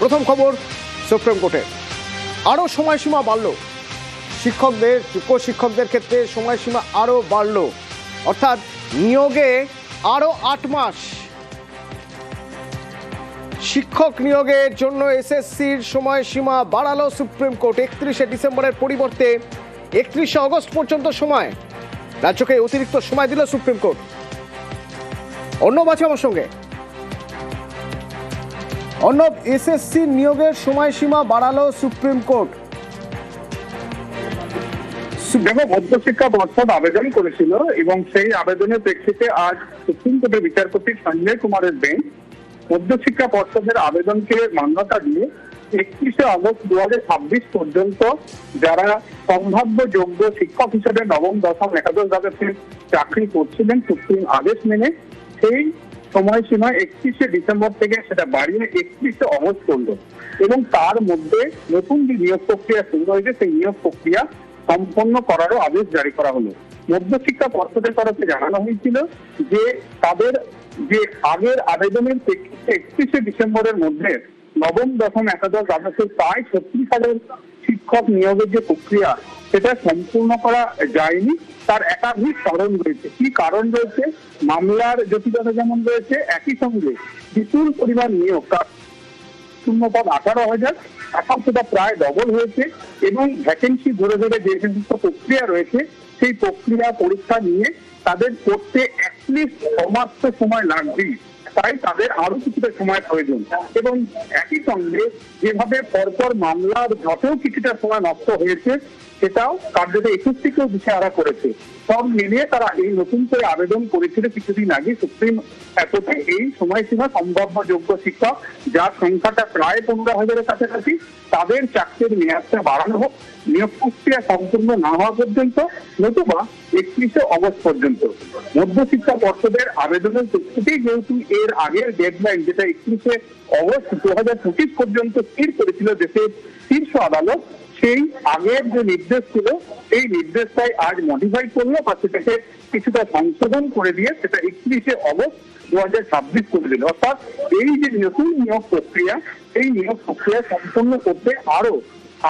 প্রথম খবর সুপ্রিম কোর্টের আরও সময়সীমা বাড়ল। শিক্ষকদের, যোগ্য শিক্ষকদের ক্ষেত্রে সময়সীমা আরও বাড়ল, অর্থাৎ নিয়োগে আরও 8 মাস। শিক্ষক নিয়োগের জন্য এসএসসির সময়সীমা বাড়ালো সুপ্রিম কোর্ট। 31শে ডিসেম্বরের পরিবর্তে 31শে অগস্ট পর্যন্ত সময়। রাজ্যকে অতিরিক্ত সময় দিল সুপ্রিম কোর্ট। অর্ণব আছে আমার সঙ্গে। অর্ণব, এসএসসি নিয়োগের সময়সীমা বাড়ালো সুপ্রিম কোর্ট। দেখো, মধ্যশিক্ষা পর্ষদ আবেদন করেছিল এবং সেই আবেদনের প্রেক্ষিতে আজ সুপ্রিম কোর্টের বিচারপতি সঞ্জয় কুমারের বেঞ্চ মধ্যশিক্ষা পর্ষদের আবেদনকে মান্যতা দিয়ে 31শে আগস্ট 2026 পর্যন্ত যারা সম্ভাব্য যোগ্য শিক্ষক হিসেবে নবম, দশম, একাদশ দ্বাদশের চাকরি করছিলেন সুপ্রিম আদেশ মেনে সেই সময়সীমা 31শে ডিসেম্বর থেকে সেটা বাড়িয়ে 31শে অগস্ট করলো এবং তার মধ্যে নতুন যে নিয়োগ প্রক্রিয়া শুরু হয়েছে সেই নিয়োগ প্রক্রিয়া সম্পন্ন করারও আদেশ জারি করা হলো। মধ্যশিক্ষা পর্ষদের তরফে জানানো হয়েছিল যে তাদের যে আগের আবেদনের প্রেক্ষিতে 31শে ডিসেম্বরের মধ্যে নবম, দশম, একাদশ, দ্বাদশের প্রায় 36,000 শিক্ষক নিয়োগের যে প্রক্রিয়া সেটা সম্পূর্ণ করা যায়নি। তার একাধিক কারণ রয়েছে। কি কারণ রয়েছে? মামলার জটিলতা যেমন রয়েছে, একই সঙ্গে বিপুল পরিমাণ নিয়োগ, শূন্যপদ 18,000, এখন সেটা প্রায় ডবল হয়েছে এবং ভ্যাকেন্সি ধরে ধরে যে সমস্ত প্রক্রিয়া রয়েছে সেই প্রক্রিয়া পরীক্ষা নিয়ে তাদের করতে অ্যাটলিস্ট 6 মাস তো সময় লাগবেই। তাই তাদের আরো কিছুটা সময় প্রয়োজন এবং একই সঙ্গে যেভাবে পরপর মামলার যতেও কিছুটা সময় নষ্ট হয়েছে সেটাও কার্যত এসএসসিকেও দিশেহারা করেছে। সব মিলিয়ে তারা এই নতুন করে আবেদন করেছিল কিছুদিন আগে সুপ্রিম কোর্টে এই সময়সীমা সম্ভাব্য যোগ্য শিক্ষক, যার সংখ্যাটা প্রায় 15,000-এর কাছাকাছি, তাদের চাকরির মেয়াদটা বাড়ানো হোক নিয়োগ প্রক্রিয়া সম্পূর্ণ না হওয়া পর্যন্ত, নতুবা 31শে অগস্ট পর্যন্ত। মধ্যশিক্ষা পর্ষদের আবেদনের প্রেক্ষিতেই যেহেতু এর আগের ডেডলাইন যেটা 31শে অগস্ট 2025 পর্যন্ত স্থির করেছিল দেশের শীর্ষ আদালত, সেই আগের যে নির্দেশ ছিল এই নির্দেশটাই আজ মডিফাই করলো বা সেটাকে কিছুটা সংশোধন করে দিয়ে সেটা 31শে অগস্ট 2026 করে দিল। অর্থাৎ এই যে নতুন নিয়োগ প্রক্রিয়া, এই নিয়োগ প্রক্রিয়া সম্পূর্ণ করতে আরো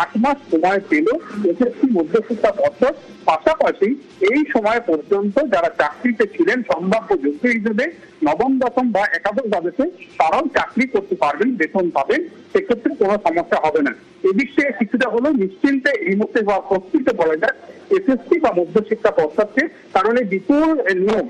8 মাস সময় পেল এসএসসি মধ্যশিক্ষা পর্ষদ। পাশাপাশি এই সময় পর্যন্ত যারা চাকরিতে ছিলেন সম্ভাব্য যোগ্য হিসেবে নবম, দশম বা একাদশ দ্বাদশে, তারাও চাকরি করতে পারবেন, বেতন পাবেন, সেক্ষেত্রে কোনো সমস্যা হবে না। এদিক থেকে কিছুটা হলেও নিশ্চিন্তে এই মুহূর্তে বা প্রস্তুতে বলা যায় এসএসসি বা মধ্যশিক্ষা পর্ষদকে, কারণ এই বিপুল নিয়োগ,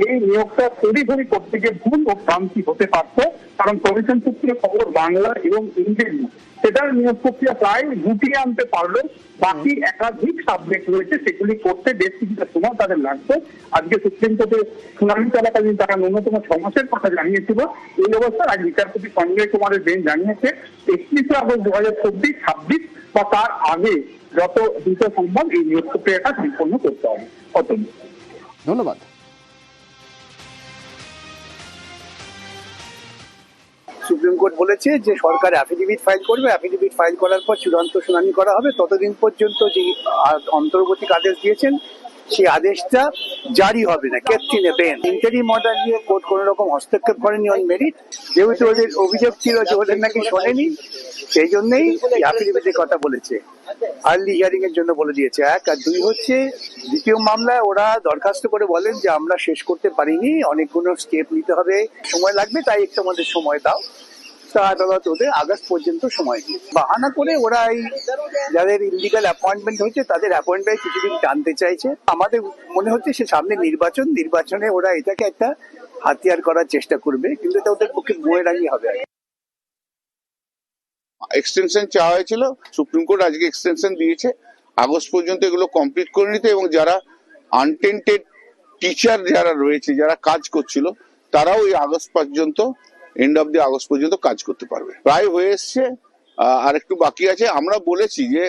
এই নিয়োগটা তড়িঘড়ি করতে গিয়ে ভুল ও ভ্রান্তি হতে পারত। কারণ কমিশন সূত্রে খবর বাংলা এবং ইংরেজি সেটার নিয়োগ প্রক্রিয়া প্রায় গুটিয়ে আনতে পারলো। বাকি একাধিক সাবজেক্ট রয়েছে, সেগুলি করতে বেশ কিছুটা সময় তাদের লাগতো। আজকে সুপ্রিম কোর্টে শুনানি চলাকালীন তারা ন্যূনতম 6 মাসের কথা জানিয়েছিল। এই অবস্থায় আজ বিচারপতি সঞ্জয় কুমারের বেঞ্চ জানিয়েছে 31শে আগস্ট 2026 বা তার আগে যত দ্রুত সম্ভব এই নিয়োগ প্রক্রিয়াটা সম্পন্ন করতে হবে। ধন্যবাদ। সুপ্রিম কোর্ট বলেছে যে সরকার অ্যাফিডেভিট ফাইল করবে, অ্যাফিডেভিট ফাইল করার পর চূড়ান্ত শুনানি করা হবে। ততদিন পর্যন্ত যে অন্তর্বর্তী আদেশ দিয়েছেন সেই আদেশটা জারি হবে না, কেটে নেবেন। ইন্টারিম অর্ডার নিয়ে কোর্ট কোনো রকম হস্তক্ষেপ করেনি অন মেরিট, যেহেতু ওদের অভিযোগ ছিল যে ওদের নাকি শোনেনি, সেই জন্যই অ্যাফিডেভিটের কথা বলেছে। আর্লি হিয়ারিং এর জন্য বলে দিয়েছে, 1 আর 2 হচ্ছে দ্বিতীয় মামলায় ওরা দরখাস্ত করে বলেন যে আমরা শেষ করতে পারিনি, অনেকগুলো স্টেপ নিতে হবে, সময় লাগবে, তাই একটু আমাদের সময় দাও। তা আদালত ওদের আগস্ট পর্যন্ত সময় দিয়েছে। বাহানা করে ওরা এই যাদের ইলিগাল অ্যাপয়েন্টমেন্ট হয়েছে তাদের অ্যাপয়েন্টমেন্ট কিছুদিন টানতে চাইছে। আমাদের মনে হচ্ছে সে সামনে নির্বাচনে ওরা এটাকে একটা হাতিয়ার করার চেষ্টা করবে, কিন্তু এটা ওদের পক্ষে বইয়েরাগি হবে। এক্সটেনশন চাওয়া হয়েছিল, সুপ্রিম কোর্ট আজকে এক্সটেনশন দিয়েছে আগস্ট পর্যন্ত এগুলো কমপ্লিট করে নিতে, এবং যারা আনটেন্টেড টিচার যারা রয়েছে, যারা কাজ করছিল, তারাও এই আগস্ট পর্যন্ত, এন্ড অফ দি আগস্ট পর্যন্ত কাজ করতে পারবে। প্রায় হয়ে এসছে, আর একটু বাকি আছে। আমরা বলেছি যে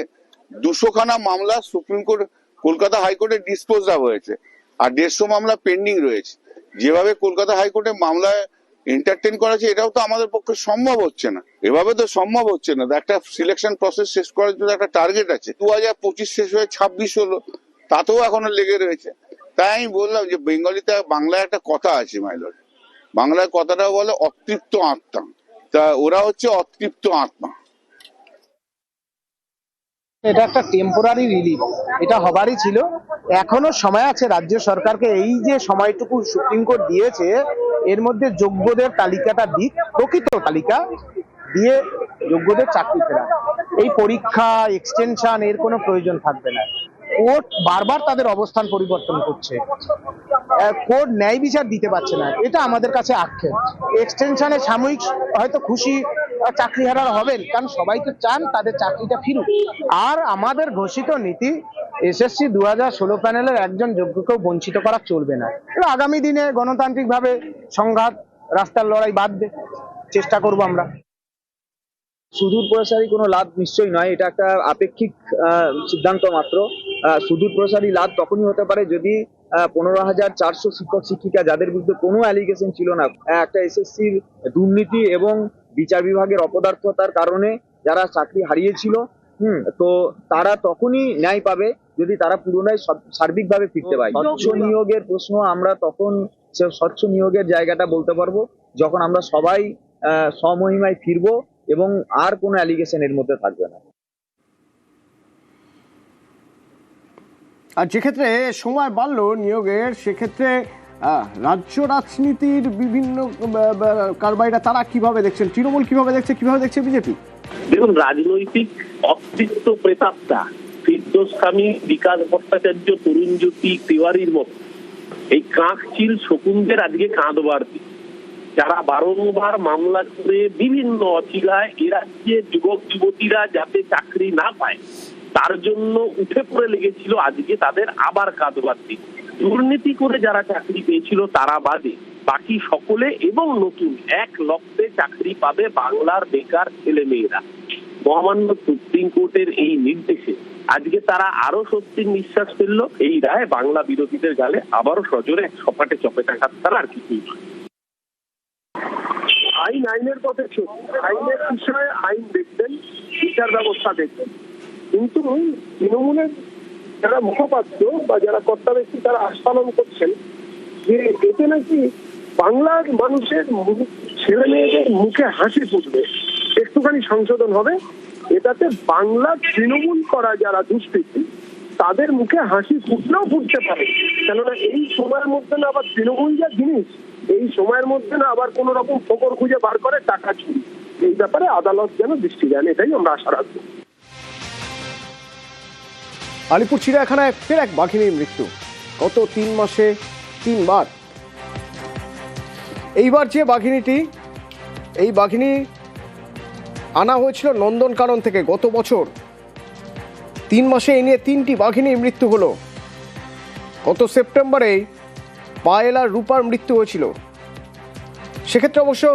200খানা মামলা সুপ্রিম কোর্ট, কলকাতা হাইকোর্টে ডিসপোজ হয়েছে আর 150 মামলা পেন্ডিং রয়েছে। যেভাবে কলকাতা হাইকোর্টে মামলায় এন্টারটেন করা আছে, এটাও তো আমাদের পক্ষে সম্ভব হচ্ছে না, এভাবে তো সম্ভব হচ্ছে না। একটা সিলেকশন প্রসেস শেষ করার জন্য একটা টার্গেট আছে, 2025 শেষ হয়ে 26 হলো, তাতেও এখনো লেগে রয়েছে। তাই আমি বললাম যে বেঙ্গলিতে, বাংলায় একটা কথা আছে মাইলর, বাংলায় কথাটা বলে অতৃপ্ত আত্মা। তা ওরা হচ্ছে অতৃপ্ত আত্মা। এটা একটা টেম্পোরারি রিলিফ, এটা হবারই ছিল। এখনো সময় আছে রাজ্য সরকারকে, এই যে সময়টুকু সুপ্রিম কোর্ট দিয়েছে এর মধ্যে যোগ্যদের তালিকাটা দিক, প্রকৃত তালিকা দিয়ে যোগ্যদের চাকরি ফেরা। এই পরীক্ষা এক্সটেনশন এর কোনো প্রয়োজন থাকবে না। কোর্ট বারবার তাদের অবস্থান পরিবর্তন করছে, কোর্ট ন্যায় বিচার দিতে পারছে না, এটা আমাদের কাছে আক্ষেপ। এক্সটেনশনে সাময়িক হয়তো খুশি চাকরিহারারা হবেন, কারণ সবাই তো চান তাদের চাকরিটা ফিরুক। আর আমাদের ঘোষিত নীতি এসএসসি 2016 প্যানেলের একজন যোগ্যকেও বঞ্চিত করা চলবে না। এবার আগামী দিনে গণতান্ত্রিক ভাবে সংঘাত, রাস্তার লড়াই বাঁধবে, চেষ্টা করব আমরা। সুদূর প্রসারী কোনো লাভ নিশ্চয়ই নয়, এটা একটা আপেক্ষিক সিদ্ধান্ত মাত্র। সুদূর প্রসারী লাভ তখনই হতে পারে যদি 15,400 শিক্ষক শিক্ষিকা যাদের বিরুদ্ধে কোনো অ্যালিগেশন ছিল না, একটা এসএসসির দুর্নীতি এবং বিচার বিভাগের অপদার্থতার কারণে যারা চাকরি হারিয়েছিল, তো তারা তখনই ন্যায় পাবে যদি তারা পুরোটাই সার্বিকভাবে ফিরতে পারে। স্বচ্ছ নিয়োগের প্রশ্ন আমরা তখন স্বচ্ছ নিয়োগের জায়গাটা বলতে পারবো যখন আমরা সবাই স্বমহিমায় ফিরবো এবং আর কোনো অ্যালিগেশন এর মধ্যে থাকবে না। আর যেক্ষেত্রে সময় বাড়লো নিয়োগের, সেক্ষেত্রে রাজ্য রাজনীতির বিভিন্ন কারবারিরা তারা কিভাবে দেখছেন, তৃণমূল কিভাবে দেখছে, কিভাবে দেখছে বিজেপি? দেখুন, রাজনৈতিক অস্তিত্ব প্রেতাত্মা ফিরদৌসখামী, বিকাশ ভট্টাচার্য, তরুণজ্যোতি তিওয়ারির মতো এই কাঁকচিল শকুনদের আজকে কাঁদবার দিন, যারা বারংবার মামলা করে বিভিন্ন অচিলায় এ রাজ্যের যুবক যুবতীরা যাতে চাকরি না পায় তার জন্য উঠে পড়ে লেগেছিল, আজকে তাদের আবার কাঁদবার দিন। দুর্নীতি করে যারা চাকরি পেয়েছিল তারা বাদে বাকি সকলে এবং নতুন এক লক্ষে চাকরি পাবে বাংলার বেকার ছেলে মেয়েরা। মহামান্য সুপ্রিম কোর্টের এই নির্দেশে আজকে তারা আরো স্বস্তির নিঃশ্বাস ফেললো। এই রায় বাংলা বিরোধীদের গালে আবারও সজোরে এক সপাটে চপেটাঘাত ছাড়া আর কিছুই নয়। আইন আইনের পথে চলছে, আইনের বিষয়ে আইন দেখবেন, বিচার ব্যবস্থা দেখবেন, কিন্তু তৃণমূলের যারা মুখপাত্র বা যারা কর্তা ব্যক্তি তারা আস্ফালন করছেন যে এতে নাকি বাংলার মানুষের ছেলে মেয়েদের মুখে হাসি ফুটবে, একটুখানি সংশোধন হবে, এটাতে বাংলা তৃণমূল করা যারা দুষ্কৃতী তাদের মুখে হাসি ফুটলেও ফুটতে পারে। কেননা এই সময়ের মধ্যে না আবার তৃণমূল যা জিনিস, এই সময়ের মধ্যে না আবার কোন রকম ফোকর খুঁজে বার করে টাকা চুরি, এই ব্যাপারে আদালত যেন দৃষ্টি দেন, এটাই আমরা আশা রাখবো। আলিপুর চিড়িয়াখানায় ফের এক বাঘিনীর মৃত্যু, গত 3 মাসে 3 বার। এইবার যে বাঘিনীটি, এই বাঘিনী আনা হয়েছিল নন্দনকানন থেকে গত বছর। 3 মাসে এই নিয়ে 3টি বাঘিনীর মৃত্যু হলো। গত সেপ্টেম্বরে পায়েল আর রূপার মৃত্যু হয়েছিল, সেক্ষেত্রে অবশ্য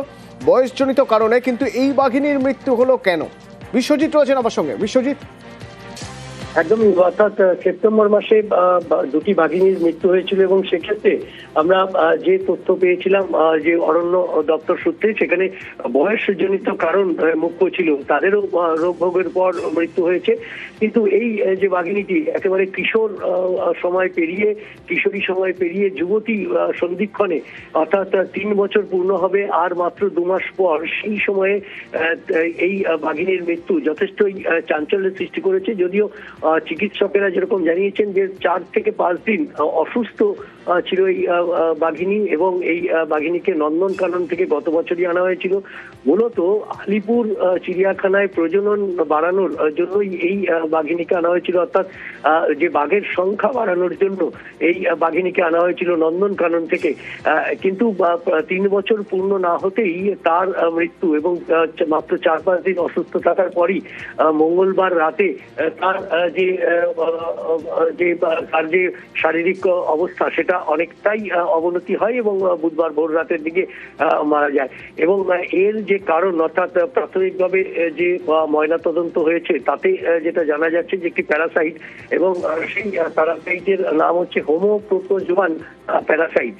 বয়সজনিত কারণে, কিন্তু এই বাঘিনীর মৃত্যু হলো কেন? বিশ্বজিৎ রয়েছেন আমার সঙ্গে। বিশ্বজিৎ, একদম, অর্থাৎ সেপ্টেম্বর মাসে দুটি বাঘিনীর মৃত্যু হয়েছিল এবং সেক্ষেত্রে আমরা যে তথ্য পেয়েছিলাম যে অরণ্য দপ্তর সূত্রে, সেখানে বয়সজনিত কারণ মুখ্য ছিল, তাদেরও রোগ ভোগের পর মৃত্যু হয়েছে। কিন্তু এই যে বাঘিনীটি একেবারে কিশোর সময় পেরিয়ে, কিশোরী সময় পেরিয়ে যুবতী সন্ধিক্ষণে, অর্থাৎ 3 বছর পূর্ণ হবে আর মাত্র 2 মাস পর, সেই সময়ে এই বাঘিনীর মৃত্যু যথেষ্টই চাঞ্চল্যের সৃষ্টি করেছে। যদিও চিকিৎসকেরা যেরকম জানিয়েছেন যে 4 থেকে 5 দিন অসুস্থ ছিল এই বাঘিনী, এবং এই বাঘিনীকে নন্দনকানন থেকে গত বছরই আনা হয়েছিল। মূলত আলিপুর চিড়িয়াখানায় প্রজনন বাড়ানোর জন্যই এই বাঘিনীকে আনা হয়েছিল, অর্থাৎ যে বাঘের সংখ্যা বাড়ানোর জন্য এই বাঘিনীকে আনা হয়েছিল নন্দনকানন থেকে। কিন্তু 3 বছর পূর্ণ না হতেই তার মৃত্যু, এবং মাত্র 4-5 দিন অসুস্থ থাকার পরই মঙ্গলবার রাতে তার যে শারীরিক অবস্থা সেটা অনেকটাই অবনতি হয় এবং বুধবার ভোর রাতের দিকে মারা যায়। এবং এর যে কারণ, অর্থাৎ প্রাথমিকভাবে যে ময়নাতদন্ত হয়েছে তাতে যেটা জানা যাচ্ছে যে একটি প্যারাসাইট, এবং সেই প্যারাসাইটের নাম হচ্ছে হোমোপ্রোটোজোয়ান প্যারাসাইট।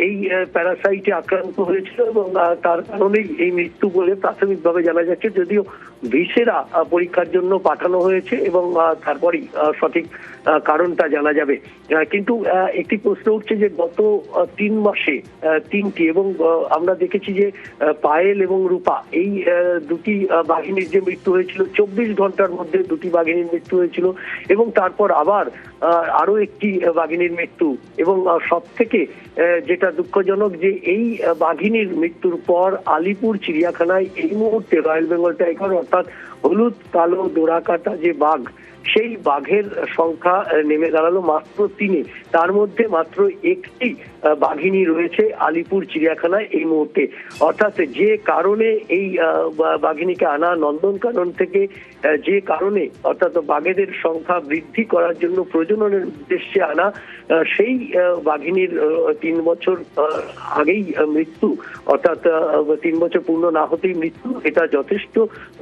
এই প্যারাসাইটে আক্রান্ত হয়েছিল এবং তার কারণেই এই মৃত্যু বলে প্রাথমিকভাবে জানা যাচ্ছে। যদিও ভিসেরা পরীক্ষার জন্য পাঠানো হয়েছে এবং তারপরেই সঠিক কারণটা জানা যাবে। কিন্তু একটি প্রশ্ন উঠছে যে গত 3 মাসে 3টি, এবং আমরা দেখেছি যে পায়েল এবং রূপা এই দুটি বাঘিনীর যে মৃত্যু হয়েছিল 24 ঘন্টার মধ্যে দুটি বাঘিনীর মৃত্যু হয়েছিল, এবং তারপর আবার আরো একটি বাঘিনীর মৃত্যু। এবং সব থেকে যেটা দুঃখজনক যে এই বাঘিনীর মৃত্যুর পর আলিপুর চিড়িয়াখানায় এই মুহূর্তে রয়্যাল বেঙ্গল টাইগার অর্থাৎ হলুদ কালো ডোরাকাটা যে বাঘ, সেই বাঘের সংখ্যা নেমে দাঁড়ালো মাত্র 3। তার মধ্যে মাত্র একটি বাঘিনী রয়েছে আলিপুর চিড়িয়াখানায় এই মুহূর্তে। অর্থাৎ যে কারণে এই বাঘিনীকে আনা নন্দনকানন থেকে, যে কারণে অর্থাৎ বাঘেদের সংখ্যা বৃদ্ধি করার জন্য প্রজননের উদ্দেশ্যে আনা, সেই বাঘিনীর 3 বছর আগেই মৃত্যু, অর্থাৎ 3 বছর পূর্ণ না হতেই মৃত্যু। এটা যথেষ্ট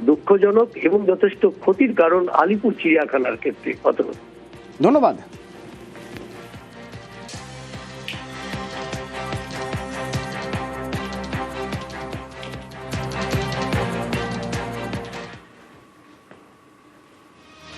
দুঃখজনক এবং যথেষ্ট ক্ষতির কারণ আলিপুর চিড়িয়াখানার ক্ষেত্রে। ধন্যবাদ।